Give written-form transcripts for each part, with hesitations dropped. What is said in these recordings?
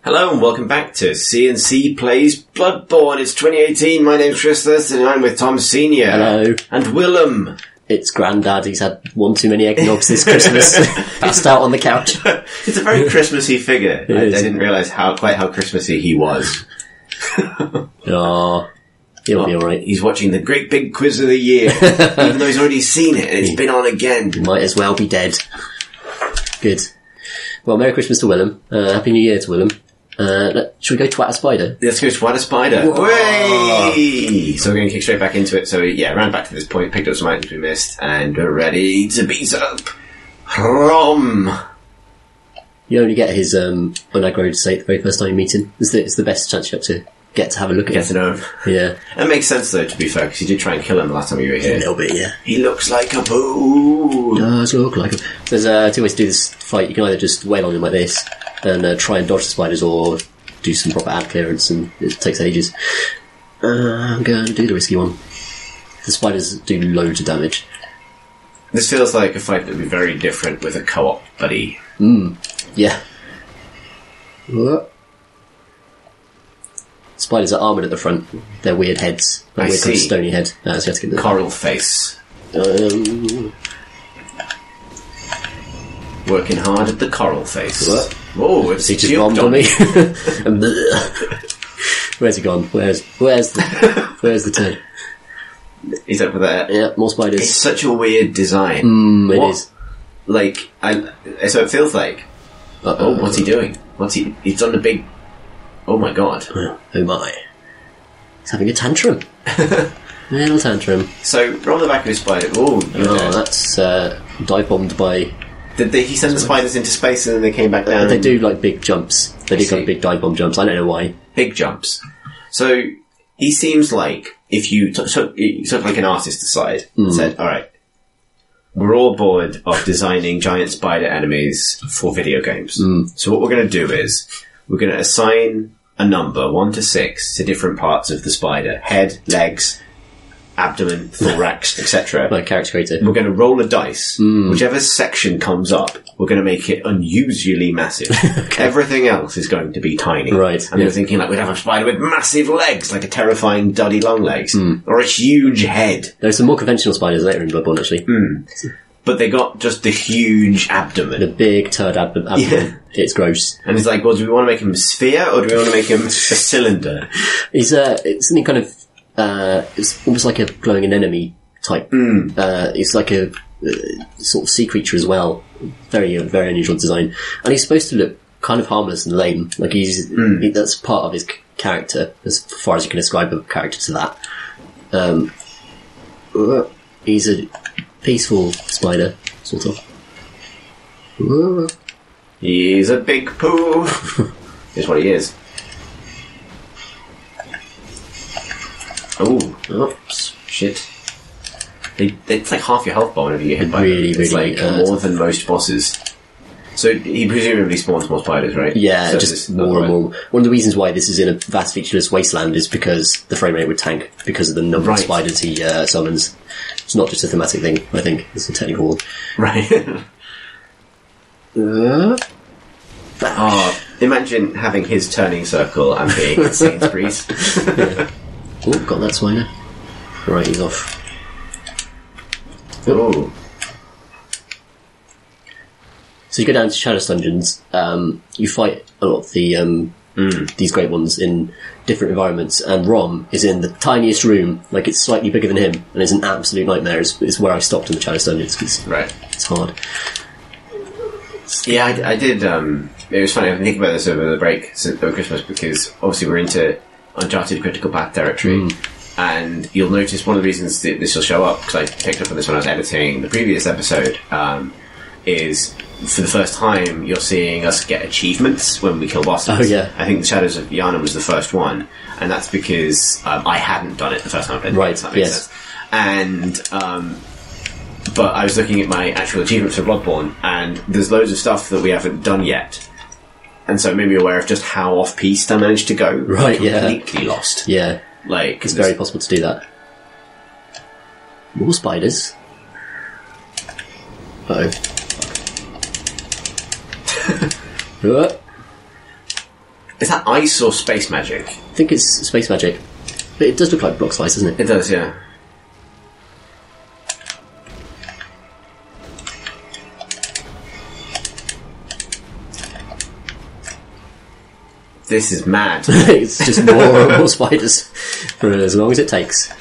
Hello and welcome back to C&C Plays Bloodborne. It's 2018. My name's Chris Thurston and I'm with Tom Senior. Hello. And Willem. It's Grandad. He's had one too many eggnogs this Christmas. Passed out on the couch. It's a very Christmassy figure. I didn't realise quite how Christmassy he was. Oh, he'll be alright. He's watching the great big quiz of the year, even though he's already seen it and it's been on again. He might as well be dead. Good. Well, Merry Christmas to Willem. Happy New Year to Willem. Should we go twat a spider? Let's go twat a spider. Way! So we're going to kick straight back into it. So yeah, ran back to this point, picked up some items we missed, and we're ready to beat up Rom. You only get his unaggro state the very first time you meet him. It's the best chance you have to get to have a look at him. Get to know him. Yeah. That makes sense though, to be fair, because you did try and kill him the last time you were here. A little bit, yeah. He looks like a poo. Does look like him. There's two ways to do this fight. You can either just wail on him like this and try and dodge the spiders, or do some proper ad clearance, and it takes ages. I'm going to do the risky one. The spiders do loads of damage. This feels like a fight that would be very different with a co-op buddy. Yeah. What? Spiders are armoured at the front. They're weird heads. Like weird kind of stony head. So you have to get the coral face. Working hard at the coral face. What? Oh, it's he just bombed on me. Where's he gone? Where's the turd? He's over there. Yeah, more spiders. It's such a weird design. It is. Like, so it feels like. What's he doing? He's done a big. Oh my god. Oh my. He's having a tantrum. Little tantrum. So, from the back of his spider. That's dive bombed by. Did he send the spiders into space and then they came back down? They do like big jumps. They do like big dive bomb jumps. I don't know why. Big jumps. So, he seems like if you took like an artist aside and said, alright, we're all bored of designing giant spider enemies for video games. So what we're going to do is, we're going to assign a number, 1 to 6, to different parts of the spider. Head, legs, abdomen, thorax, etc. Like character creator. We're going to roll a dice. Whichever section comes up, we're going to make it unusually massive. Okay. Everything else is going to be tiny. Right. And we're thinking like we'd have a spider with massive legs, like a terrifying duddy long legs. Or a huge head. There's some more conventional spiders later in Bloodborne, actually. But they got just the huge abdomen. The big turd abdomen. Yeah. It's gross. And it's like, well, do we want to make him a sphere or do we want to make him a cylinder? It's something kind of, it's almost like a glowing anemone type. It's like a sort of sea creature as well. Very, very unusual design. And he's supposed to look kind of harmless and lame. Like that's part of his character, as far as you can ascribe a character to that. He's a peaceful spider, sort of. He's a big poo. Here's what he is. Oops. Shit. It's like half your health bar whenever you get hit by them. It's like more than most bosses. So he presumably spawns more spiders, right? Yeah, so just more and more. One of the reasons why this is in a vast featureless wasteland is because the frame rate would tank because of the number of spiders he summons. It's not just a thematic thing, I think. It's a technical one. Right. Imagine having his turning circle and being at Sainsbury's. Yeah. Oh, got that spider. Right, he's off. Oh. So you go down to Shadow's Dungeons, you fight a lot of the these great ones in different environments, and Rom is in the tiniest room, like it's slightly bigger than him, and it's an absolute nightmare. It's where I stopped in the Shadow's Dungeons, because it's hard. Yeah, I did, it was funny, I've been thinking about this over the break, over Christmas, because obviously we're into Uncharted Critical Path territory, and you'll notice one of the reasons that this will show up, because I picked up on this when I was editing the previous episode, is for the first time you're seeing us get achievements when we kill bosses. Oh yeah. I think the Shadows of Yharnam was the first one, and that's because I hadn't done it the first time I played it. Right, that makes sense. And but I was looking at my actual achievements for Bloodborne, and there's loads of stuff that we haven't done yet. And so it made me aware of just how off-piste I managed to go. Right, completely lost. Yeah. Like, it's very possible to do that. More spiders. Uh-oh. Is that ice or space magic? I think it's space magic. But it does look like block slice, doesn't it? It does, yeah. This is mad. It's just more and more spiders for as long as it takes.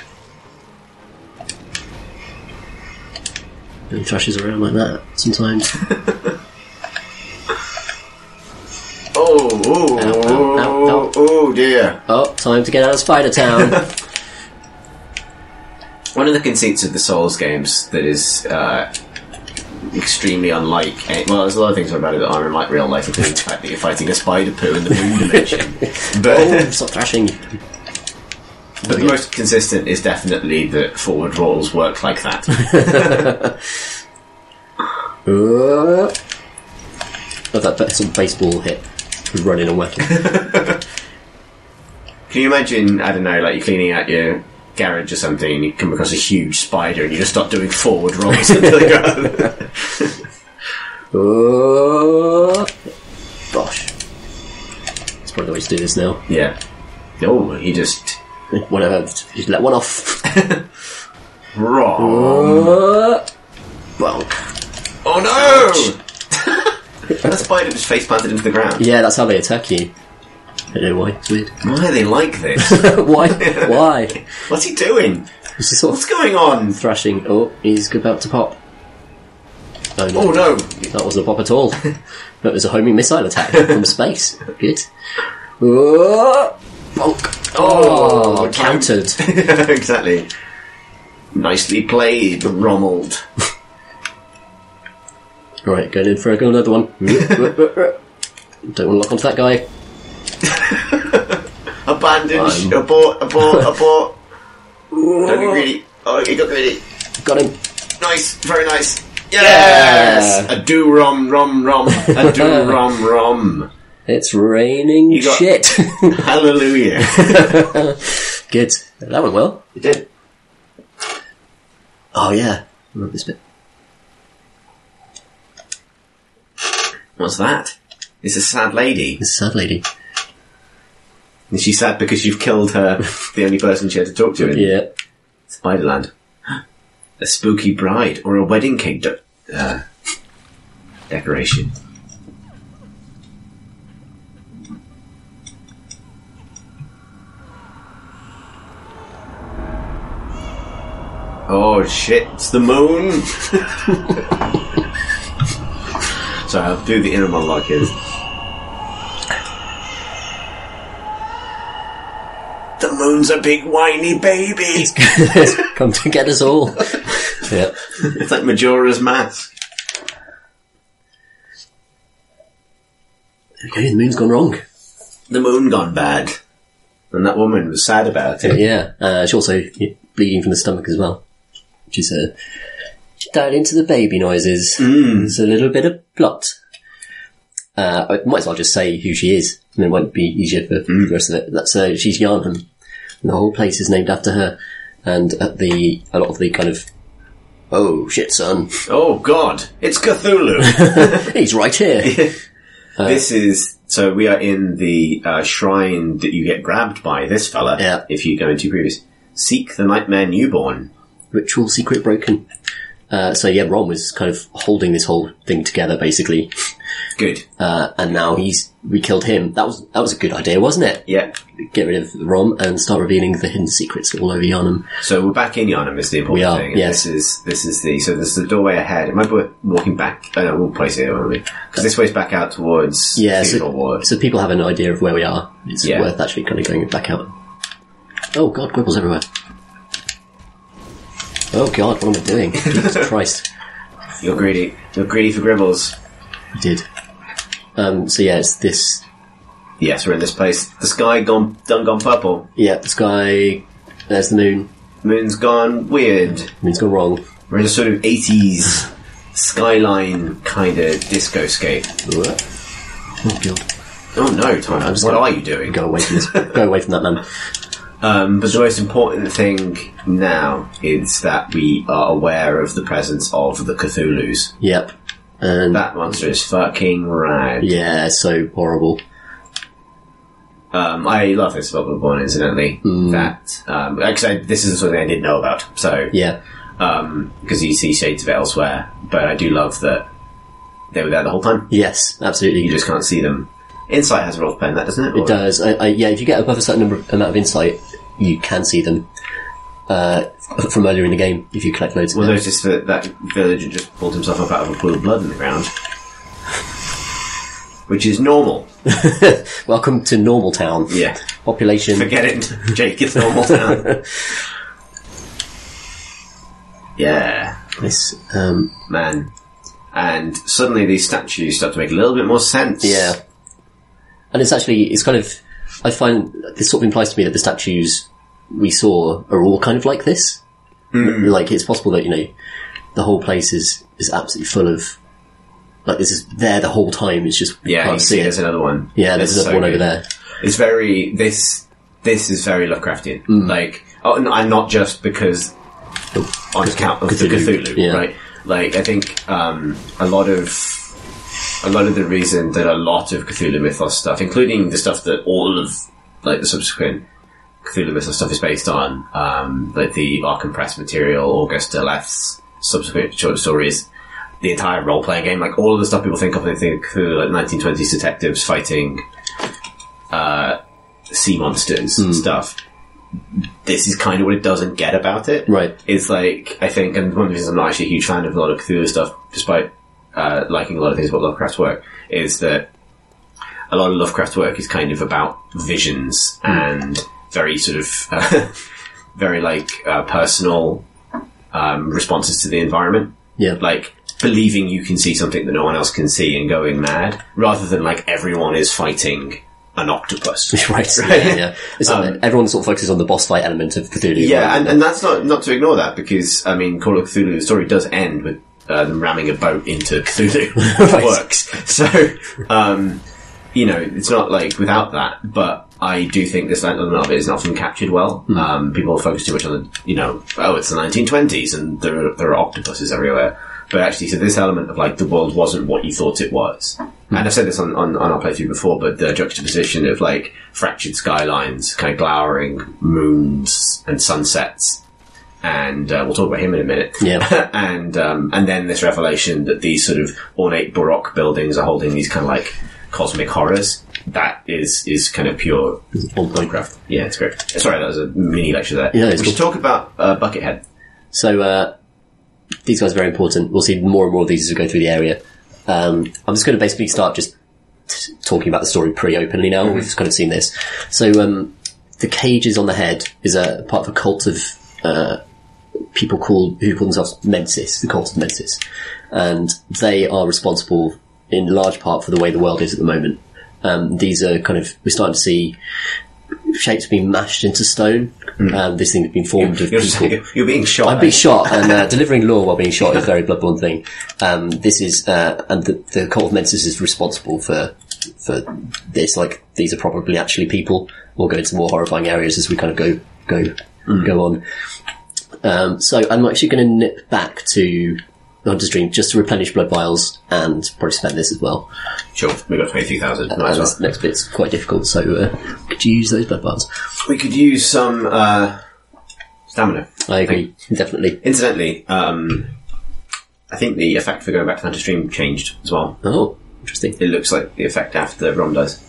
And he thrashes around like that sometimes. Oh dear. Oh, time to get out of Spider Town. One of the conceits of the Souls games that is extremely unlike... Well, there's a lot of things about it that aren't unlike real life, including the fact that you're fighting a spider poo in the moon dimension. But, stop thrashing. But the most consistent is definitely that forward rolls work like that. That sort of baseball hit. Running and working. Can you imagine, I don't know, like you're cleaning out your garage or something and you come across a huge spider and you just start doing forward rolls until they go. Gosh. That's probably the way to do this now. Yeah. Oh, he just... Whatever, just let one off. Wrong. Bonk. Oh no! That spider just face planted into the ground. Yeah, that's how they attack you. I don't know why. It's weird. Why are they like this? Why? Why? What's he doing? What's going on? Thrashing. Oh, he's about to pop. Oh no. Oh no! That wasn't a pop at all. That was a homing missile attack from space. Good. Bonk. Oh, countered. Exactly. Nicely played, Rommel. Right, going in for another one. Don't want to lock onto that guy. A bandage. Abort. Don't be greedy. Oh, he got greedy. Got him. Nice. Very nice. Yes! A do-rom. A do-rom. It's raining shit. Hallelujah. Good. That went well. It did. Oh, yeah. I love this bit. What's that? It's a sad lady. It's a sad lady. Is she sad because you've killed her, the only person she had to talk to in Spiderland? A spooky bride or a wedding cake decoration. Oh shit, it's the moon! Sorry, I'll do the inner monologue here. The moon's a big whiny baby! It's come to get us all. Yeah. It's like Majora's Mask. Okay, the moon's gone wrong. The moon gone bad. And that woman was sad about it. Yeah, she's also bleeding from the stomach as well. Which is she died into the baby noises. There's a little bit of plot. I might as well just say who she is, and it won't be easier for the rest of it. That's she's Yarnham, and the whole place is named after her. And a lot of the kind of, oh shit, son, oh god, it's Cthulhu. He's right here. So we are in the shrine that you get grabbed by this fella. Yeah. If you go into previous, seek the nightmare newborn. Ritual secret broken. Ron was kind of holding this whole thing together, basically. Good. And now we killed him. That was a good idea, wasn't it? Yeah. Get rid of Rom and start revealing the hidden secrets all over Yarnum. So we're back in Yarnum is the important thing. Yes. This is the doorway ahead. Am I walking back? Oh no, we'll place it, won't we? Because this way's back out towards Cathedral Ward. So people have an idea of where we are. It's worth actually kind of going back out. Oh god, Quibbles everywhere. Oh god, what am I doing? Jesus Christ. You're greedy. You're greedy for Gribbles. I did. It's this... Yes, we're in this place. The sky gone purple. Yeah, the sky... There's the moon. Moon's gone weird. Moon's gone wrong. We're in a sort of 80s skyline kind of disco-scape. Oh god. Oh no, Tom, what are you doing? Go away from this. Go away from that man. But the most important thing now is that we are aware of the presence of the Cthulhus. Yep. And that monster is fucking rad. Yeah, so horrible. I love this about Bloodborne, incidentally. That, actually, this is something I didn't know about, so. Yeah. Because you see shades of it elsewhere, but I do love that they were there the whole time. Yes, absolutely. You just can't see them. Insight has a role to play in that, doesn't it? It does. Yeah, if you get above a certain amount of insight, you can see them from earlier in the game if you collect loads of them. Well, notice that villager just pulled himself up out of a pool of blood in the ground. Which is normal. Welcome to Normal Town. Yeah. Population. Forget it, Jake, it's Normal Town. Yeah. This, Man. And suddenly these statues start to make a little bit more sense. yeah. And it's kind of, I find this sort of implies to me that the statues we saw are all kind of like this. Like, it's possible that, the whole place is absolutely full of, like, this is there the whole time, it's just, Yeah, can't you see see it. there's another one. Yeah, there's another one over there. It's very, this is very Lovecraftian. Like, and not just because, on account of the Cthulhu, yeah. right? Like, I think, a lot of the reason that a lot of Cthulhu mythos stuff, including the stuff that all of, like, the subsequent Cthulhu mythos stuff is based on, like the Arkham Press material, August Deleth's subsequent short stories, the entire role-playing game, like, all of the stuff people think of when they think of Cthulhu, like 1920s detectives fighting, sea monsters and stuff. This is kind of what it doesn't get about it. Right. It's like, I think, and one of the reasons I'm not actually a huge fan of a lot of Cthulhu stuff, despite liking a lot of things about Lovecraft's work, is that a lot of Lovecraft's work is kind of about visions and very sort of, very like, personal, responses to the environment. Yeah. Like, believing you can see something that no one else can see and going mad, rather than like everyone is fighting an octopus. right. Yeah. It's like everyone sort of focuses on the boss fight element of Cthulhu. Yeah, and that's not to ignore that, because, I mean, Call of Cthulhu, the story does end with them ramming a boat into Cthulhu. It works. So, it's not like without that, but I do think this element of it is often captured well. People focus too much on it's the 1920s and there are octopuses everywhere. But actually, so this element of, like, the world wasn't what you thought it was. And I've said this on our playthrough before, but the juxtaposition of, like, fractured skylines, kind of glowering moons and sunsets, and we'll talk about him in a minute. Yeah. and then this revelation that these sort of ornate Baroque buildings are holding these kind of, like, cosmic horrors. That is kind of pure old Lovecraft. Yeah, it's great. Sorry, that was a mini lecture there. Yeah, we should talk about Buckethead. So, these guys are very important. We'll see more and more of these as we go through the area. I'm just going to basically start just talking about the story pretty openly now. We've kind of seen this. So, the cages on the head is a part of a cult of people who call themselves Mensis, the cult of Mensis. And they are responsible in large part for the way the world is at the moment. These are we're starting to see shapes being mashed into stone. This thing has been formed of people. You're being shot. I'm being shot, and delivering lore while being shot is a very Bloodborne thing. This is, and the cult of Mensis is responsible for this. Like, these are probably actually people. We'll go into more horrifying areas as we kind of go on. So I'm actually going to nip back to the Hunter's Dream just to replenish blood vials and probably spend this as well. Sure, we've got 23,000. And this next bit's quite difficult, so could you use those blood vials? We could use some stamina. I agree, definitely. Incidentally, I think the effect for going back to the Hunter's Dream changed as well. Oh, interesting. It looks like the effect after Rom does.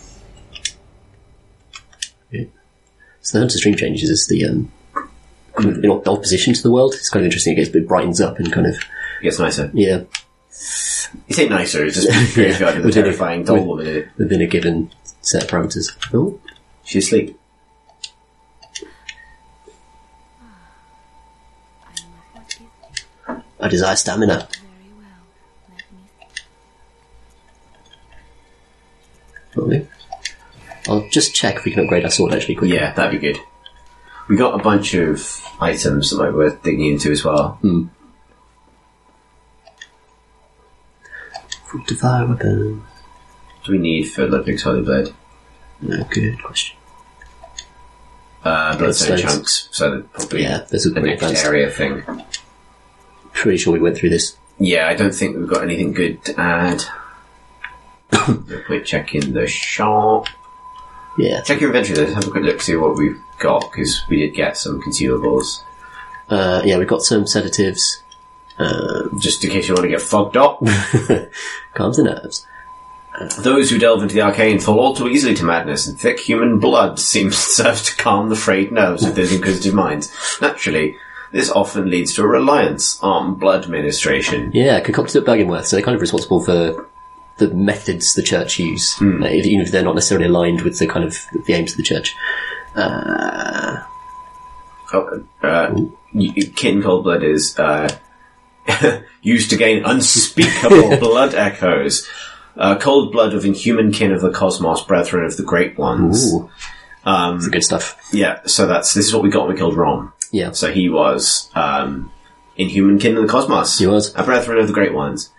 Yeah. So the Hunter's Dream changes as the in opposition to the world. It's kind of interesting. It brightens up and kind of... It gets nicer. Yeah. You say nicer, it's just graveyard with a terrifying doll woman in it. Within a given set of parameters. Oh. She's asleep. I desire stamina. Probably. I'll just check if we can upgrade our sword actually quickly. Yeah, that'd be good. We got a bunch of items that might be worth digging into as well. Fortify weapon. What do we need for Ludwig's Holy Blade? Good question. Bloodstone chunks, so that probably there's a the next advanced area thing. Pretty sure we went through this. Yeah, I don't think we've got anything good to add. Quick check in the shop. Yeah. Check your inventory though, have a quick look, see what we've got, because we did get some consumables. Yeah, we've got some sedatives. Just in case you want to get fogged up. Calms the nerves. Those who delve into the arcane fall all too easily to madness, and thick human blood seems to serve to calm the frayed nerves of those inquisitive minds. Naturally, this often leads to a reliance on blood ministration. Yeah, concocted at Bergenworth, so they're kind of responsible for the methods the church use, even if they're not necessarily aligned with the kind of the aims of the church. Kin cold blood is used to gain unspeakable blood echoes. Cold blood of inhuman kin of the cosmos, brethren of the great ones. Ooh. That's the good stuff. Yeah, so this is what we got when we killed Rom. Yeah. So he was inhuman kin of the cosmos. He was. A brethren of the great ones.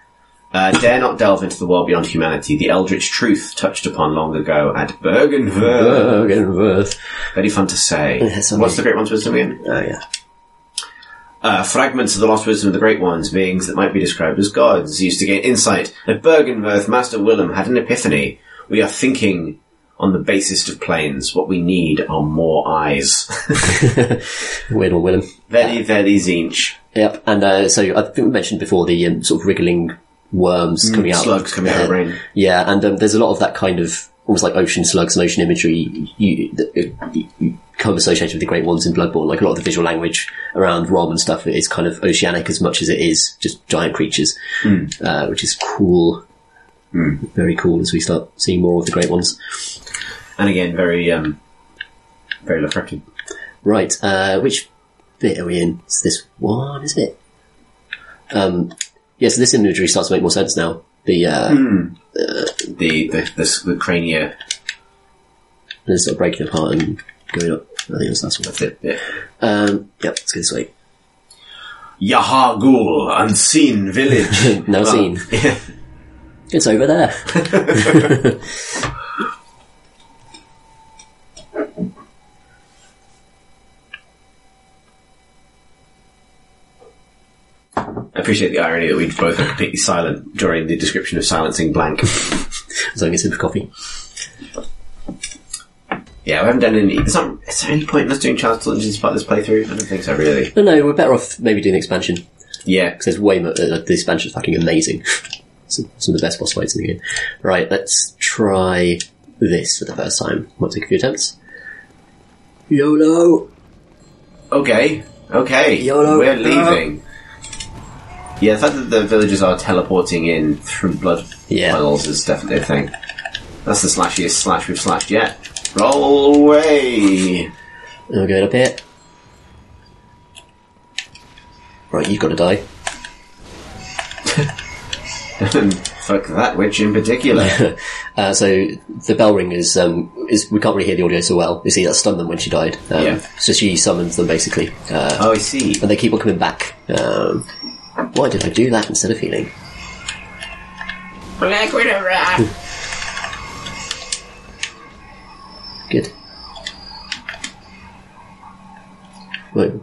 Dare not delve into the world beyond humanity. The eldritch truth touched upon long ago at Bergenworth. Very fun to say. What's the great one's wisdom again? Oh, yeah. Fragments of the lost wisdom of the great ones, beings that might be described as gods, used to gain insight. At Bergenworth, Master Willem had an epiphany. We are thinking on the basest of planes. What we need are more eyes. Weird one, Willem. Very, very zinch. Yep, and so I think we mentioned before the sort of wriggling worms coming out. Slugs coming out of the brain. Yeah, and there's a lot of that kind of almost like ocean slugs and ocean imagery you kind of associated with the Great Ones in Bloodborne. Like a lot of the visual language around Rom and stuff is kind of oceanic as much as it is just giant creatures, which is cool. Very cool as we start seeing more of the Great Ones. And again, very Lovecraftian. Right, which bit are we in? It's this one, isn't it? Yeah, so this imagery starts to make more sense now. The crania. And it's sort of breaking apart and going up. I think that's one. That's it, yeah. Let's go this way. Yahagul, unseen village. Now seen. Yeah. It's over there. I appreciate the irony that we both are completely silent during the description of silencing blank. It's only a sip of coffee. Yeah, we haven't done any... Is there any point in us doing Child's Dungeons as part of this playthrough? I don't think so, really. No, we're better off maybe doing the expansion. Yeah. Because there's way more... the expansion's fucking amazing. Some of the best boss fights in the game. Right, let's try this for the first time. Might take a few attempts. YOLO! Okay. YOLO. We're leaving. Yeah, the fact that the villagers are teleporting in through blood puddles is definitely a thing. That's the slashiest slash we've slashed yet. Roll away! We're going up here. Right, you've got to die. Fuck that witch in particular. So the bell ring is we can't really hear the audio so well. You see, that stunned them when she died. So she summons them basically. Oh, I see. And they keep on coming back. Why did I do that instead of healing? Black Widow. Good. Wait.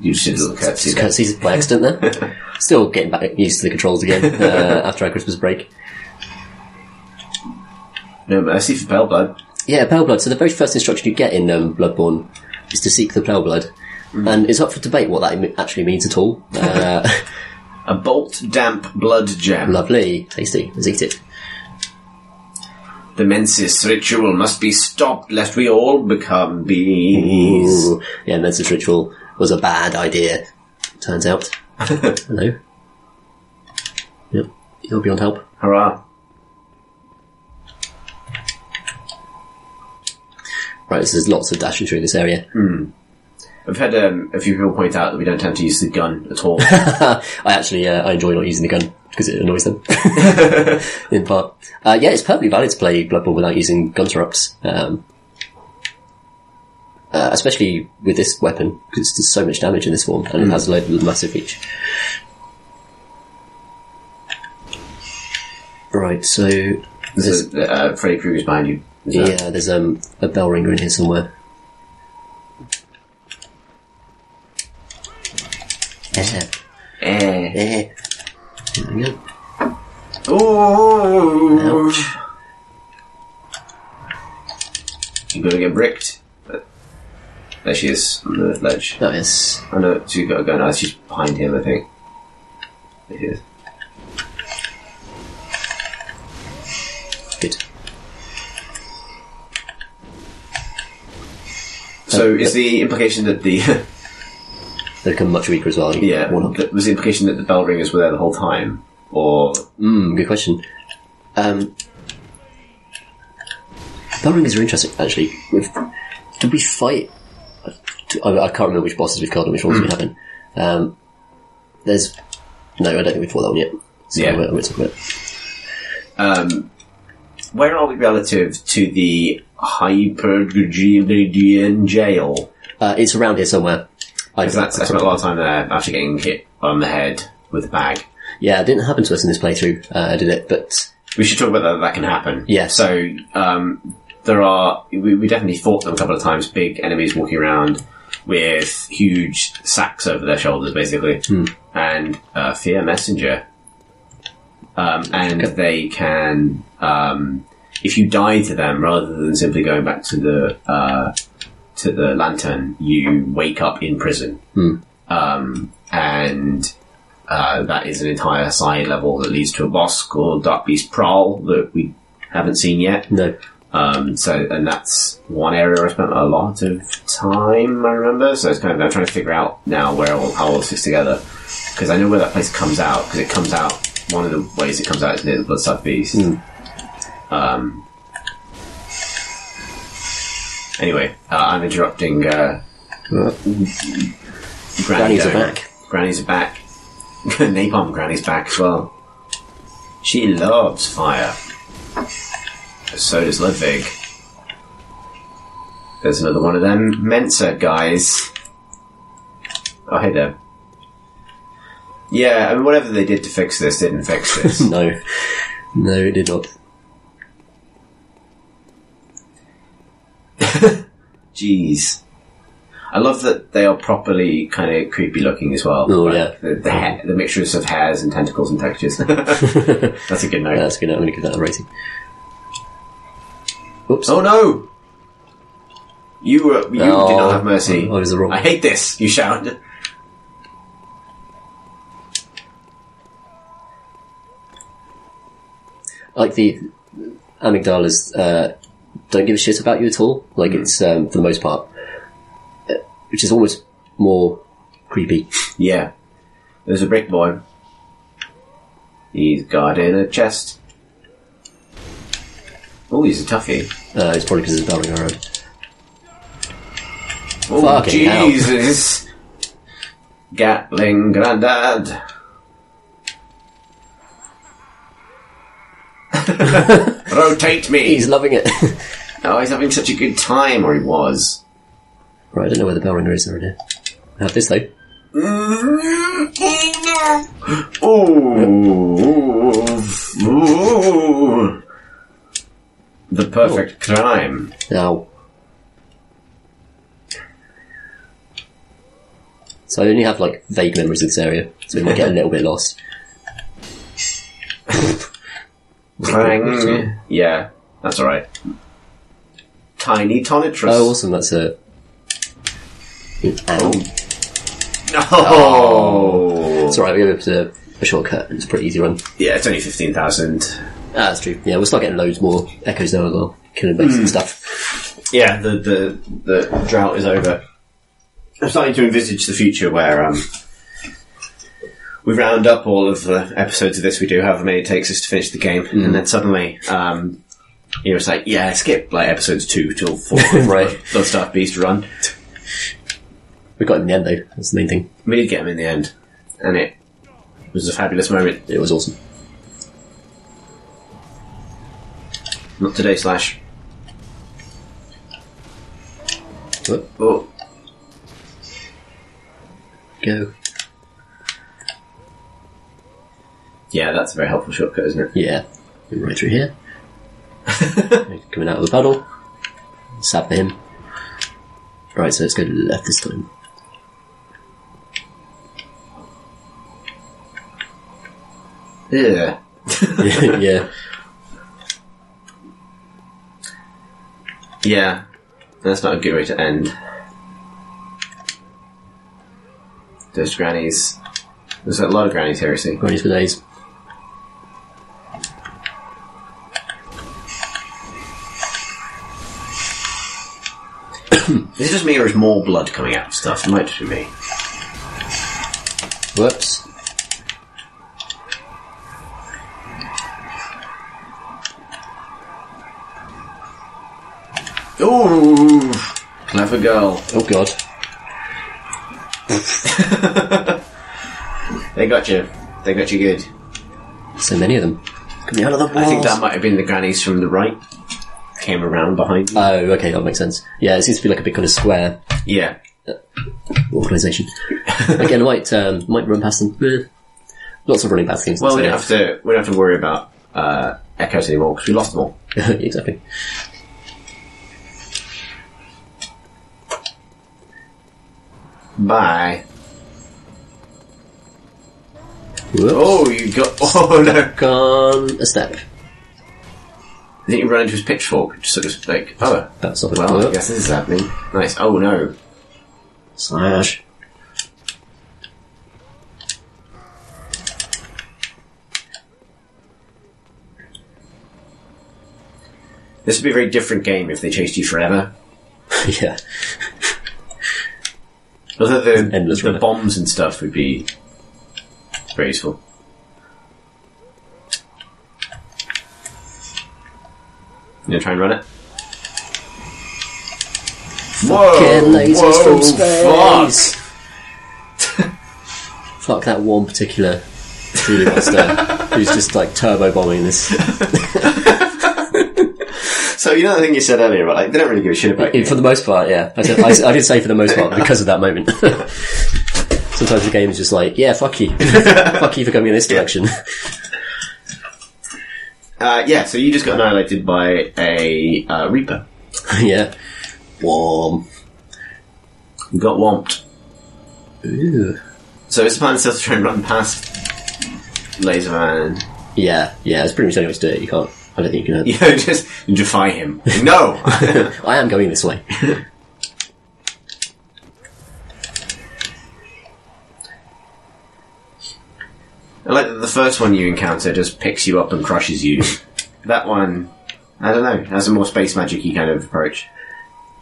You should look at cutscenes by accident there. Still getting back used to the controls again after our Christmas break. No mercy for pale blood. Yeah, pale blood. So the very first instruction you get in Bloodborne is to seek the pale blood. And it's up for debate what that actually means at all. A bolt damp blood gem. Lovely. Tasty. Let's eat it. The mensis ritual must be stopped lest we all become bees. Ooh. Yeah, mensis ritual was a bad idea. Turns out. Hello. Yep. You're beyond help. Hurrah. Right, so there's lots of dashing through this area. I've had a few people point out that we don't tend to use the gun at all. I enjoy not using the gun because it annoys them. In part. Yeah, it's perfectly valid to play Bloodborne without using gun interrupts. Especially with this weapon, because there's so much damage in this form, and it has a load of massive reach. Right, so... There's Freddy Krueger's behind you. Yeah, there's a bell ringer in here somewhere. There we go. Oh! Ouch. She's going to get bricked. But there she is on the ledge. Oh, yes. I know she's got to go now. She's behind him, I think. There she is. Good. So is the implication that the... They become much weaker as well. Yeah. Was the implication that the bell ringers were there the whole time? Or... Good question. Bell ringers are interesting, actually. Did we fight... I can't remember which bosses we've killed and which ones we haven't. There's... No, I don't think we fought that one yet. So Yeah. we'll talk about it. Where are we relative to the Hypergelidian jail? It's around here somewhere. I spent a lot of time there after getting hit on the head with a bag. Yeah, it didn't happen to us in this playthrough, did it? But we should talk about that can happen. Yeah. So, there are... We definitely fought them a couple of times, big enemies walking around with huge sacks over their shoulders, basically. And Fear Messenger. And they can... if you die to them, rather than simply going back to the lantern, you wake up in prison. And that is an entire side level that leads to a boss called Dark Beast Prowl that we haven't seen yet. no. And that's one area I spent a lot of time, I remember. So it's kind of, I'm trying to figure out now how all this fits together. Because I know where that place comes out, because it comes out, one of the ways it comes out is near the Bloodsuck Beast. Anyway, I'm interrupting, Grannies are back. Grannies are back. Napalm Granny's back as well. She loves fire. So does Ludwig. There's another one of them Mensa guys. Oh, hey there. Yeah, I mean, whatever they did to fix this didn't fix this. No, it did not. Jeez. I love that they are properly kind of creepy looking as well. Oh, like yeah. the mixtures of hairs and tentacles and textures. That's a good note. Yeah, that's a good note. I'm going to give that a rating. Oops. Oh no! You did not have mercy. I was wrong. I hate this, you shout. Like the amygdalas don't give a shit about you at all. Like it's for the most part, which is almost more creepy. Yeah. There's a brick boy. He's got in a chest. Oh, he's a toughie. It's probably because there's a bell ring around. Oh, Fucking hell. Jesus! Gatling Grandad. Rotate me! He's loving it. Oh, he's having such a good time, or he was. Right, I don't know where the bell ringer is over here. I have this though. Ooh. The perfect crime. Now. So I only have like vague memories of this area, so we might get a little bit lost. Clang. Yeah, that's alright. Tiny Tonitrus. Oh, awesome, that's a... No! It's alright, we have a shortcut, it's a pretty easy run. Yeah, it's only 15,000. That's true. Yeah, we'll start getting loads more echoes now as well. Killing base and stuff. Yeah, the drought is over. I'm starting to envisage the future where we round up all of the episodes of this we do, however many it takes us to finish the game, and then suddenly it's like, yeah, skip like episodes 2 till 4 Right. Bloodstuff Beast run. We got him in the end though, that's the main thing. We did get him in the end, and it was a fabulous moment. It was awesome. Not today, Slash. What? Oh. Go. Yeah, that's a very helpful shortcut, isn't it? Yeah. Right through here. Coming out of the puddle. Stab for him. Right, so let's go to the left this time. Yeah. Yeah. Yeah. That's not a good way to end. There's grannies. There's a lot of grannies here, I see. Grannies for days. Is it just me or is more blood coming out of stuff? It might just be me. Whoops. Ooh! Clever girl. Oh god. They got you. They got you good. So many of them. Coming out of the walls. I think that might have been the grannies from the right. Came around behind you. Oh, okay, that makes sense. Yeah, it seems to be like a big kind of square Yeah. organisation. Again, I might run past them. Lots of running past things. Well, we don't have to worry about echoes anymore because we lost them all. Exactly. Bye. Whoops. Oh, you got... Oh, no. Gone a step. I think you run into his pitchfork, just sort of like, oh, That's not well, I guess this is happening. Nice. Oh, no. Slash. This would be a very different game if they chased you forever. Yeah. Although Endless the runner. bombs and stuff would be very useful. You gonna try and run it? Fucking lasers from Fuck! space! Fuck that one particular 3D monster who's just like turbo bombing this. So you know the thing you said earlier, right? Like, they don't really give a shit about you. For the most part, yeah. I did say for the most part because of that moment. Sometimes the game is just like, yeah, fuck you. Fuck you for going in this direction. Yeah, so you just got annihilated by a Reaper. Yeah. Warm. You got whomped. Ooh. So it's plan still to try and run past Laserman. Yeah, it's pretty much the only way to do it. I don't think you can. You know, just defy him. No! I am going this way. I like that the first one you encounter just picks you up and crushes you. That one, I don't know, has a more space magic-y kind of approach.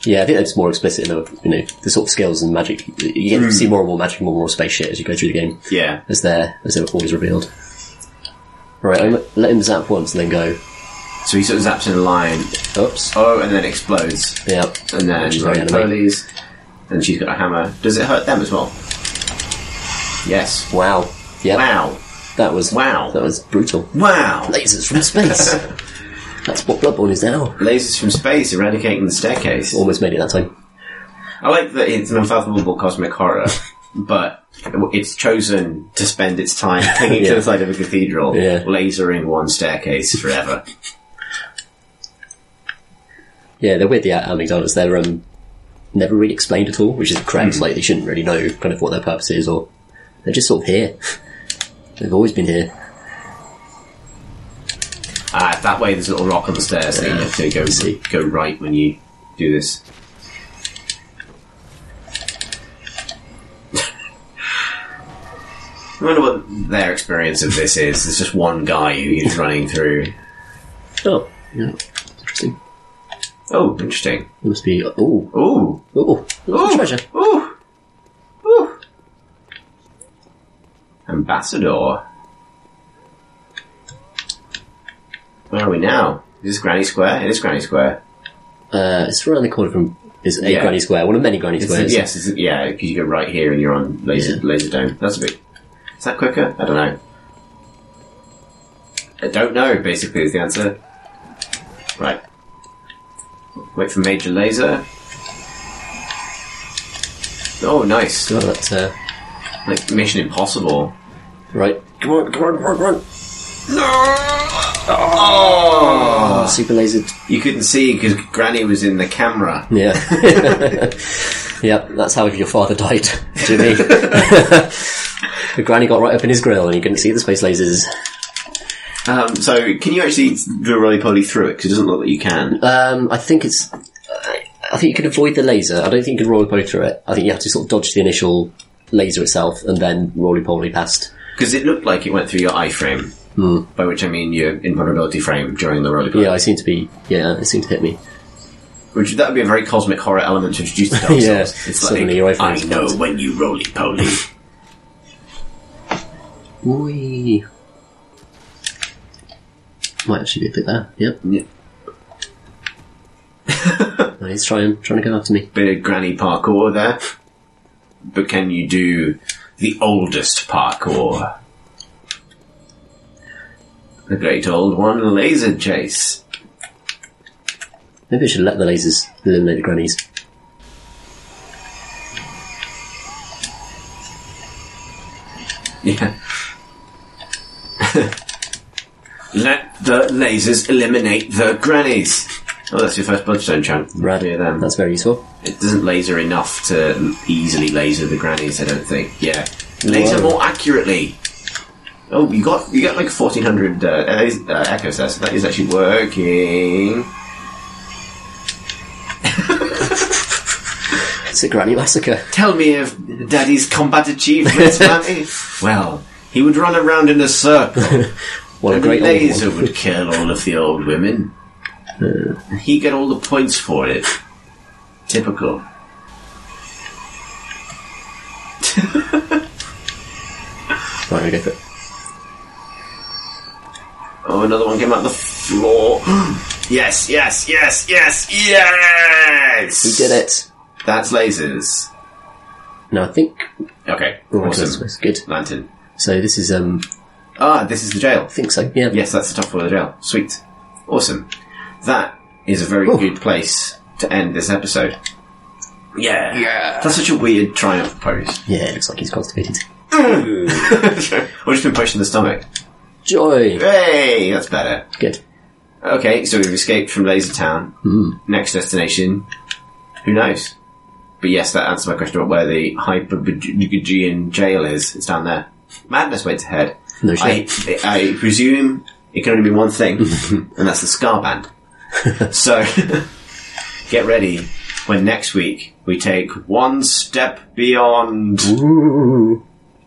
Yeah, I think that's more explicit in the sort of skills and magic. You get to see more and more magic, more and more space shit as you go through the game. Yeah. As they're always revealed. Right, I'm let him zap once and then go. So he sort of zaps in a line. Oops. Oh, and then explodes. Yeah. And then She's very polies. And she's got a hammer. Does it hurt them as well? Yes. Wow. Yep. Wow. That was brutal. Wow. Lasers from space. That's what Bloodborne is now. Lasers from space eradicating the staircase. Almost made it that time. I like that it's an unfathomable cosmic horror, but it's chosen to spend its time clinging to the side of a cathedral, lasering one staircase forever. Yeah, they're weird, the amygdalas. They're never really explained at all, which is correct. Like, they shouldn't really know kind of what their purpose is, or they're just sort of here. They've always been here. That way there's a little rock on the stairs, so you have to go right when you do this. I wonder what their experience of this is. There's just one guy who is running through. Oh, yeah. Interesting. Oh, interesting. It must be... Ooh. Ooh. Ooh. Ooh. Treasure. Ooh. Ooh. Ambassador. Where are we now? Is this Granny Square? It is Granny Square. It's around the corner from... Is a Granny Square, one of many Granny Squares. Yes, because you go right here and you're on Laser Dome. That's a bit... Is that quicker? I don't know. I don't know, basically, is the answer. Right. Wait for Major Laser. Oh, nice. Oh, that's... Like Mission Impossible. Right. Come on. No! Oh! Super lasered. You couldn't see because Granny was in the camera. Yeah. Yep, that's how your father died, Jimmy. The Granny got right up in his grill and you couldn't see the space lasers. So, can you actually do a roly-poly through it? Because it doesn't look like you can. I think it's... I think you can avoid the laser. I don't think you can roly-poly through it. I think you have to sort of dodge the initial laser itself and then roly-poly past. Because it looked like it went through your iframe, by which I mean your invulnerability frame during the roly-poly. Yeah, it seemed to hit me. Which, that would be a very cosmic horror element to introduce to Dark Souls. Yeah, it's suddenly like, your I iframe's know fucked. when you roly-poly. Whee. Might actually be a bit there. Yep. Yeah. No, he's trying to come after me. Bit of granny parkour there. But can you do the oldest parkour? The great old one, laser chase. Maybe I should let the lasers eliminate the grannies. Yeah. Let the lasers eliminate the grannies. Oh, that's your first bloodstone chunk. Rad. Yeah, then. That's very useful. It doesn't laser enough to easily laser the grannies, I don't think. Yeah. Laser Whoa. more accurately. Oh, you got like 1400 echoes there, so that is actually working. It's a granny massacre. Tell me of Daddy's combat achievements, Mammy. Well, he would run around in a circle. What a and great the old laser one. would kill all of the old women. He'd get all the points for it. Typical. Right, I'll go for it. Oh, another one came out the floor. Yes! We did it. That's lasers. No, I think... Okay, Oh, awesome. that's good. Lantern. So this is, This is the jail. I think so, yeah. Yes, that's the top floor of the jail. Sweet. Awesome. That is a very Ooh. good place to end this episode. Yeah. Yeah. That's such a weird triumph pose. Yeah, it looks like he's constipated. Or just been pushed in the stomach. Joy! Hey, that's better. Good. Okay, so we've escaped from Laser Town. Next destination, who knows? But yes, that answers my question about where the Hypergean jail is. It's down there. Madness waits ahead. No shit. I presume it can only be one thing, and that's the Scar Band. So, get ready when next week we take one step beyond. Ooh.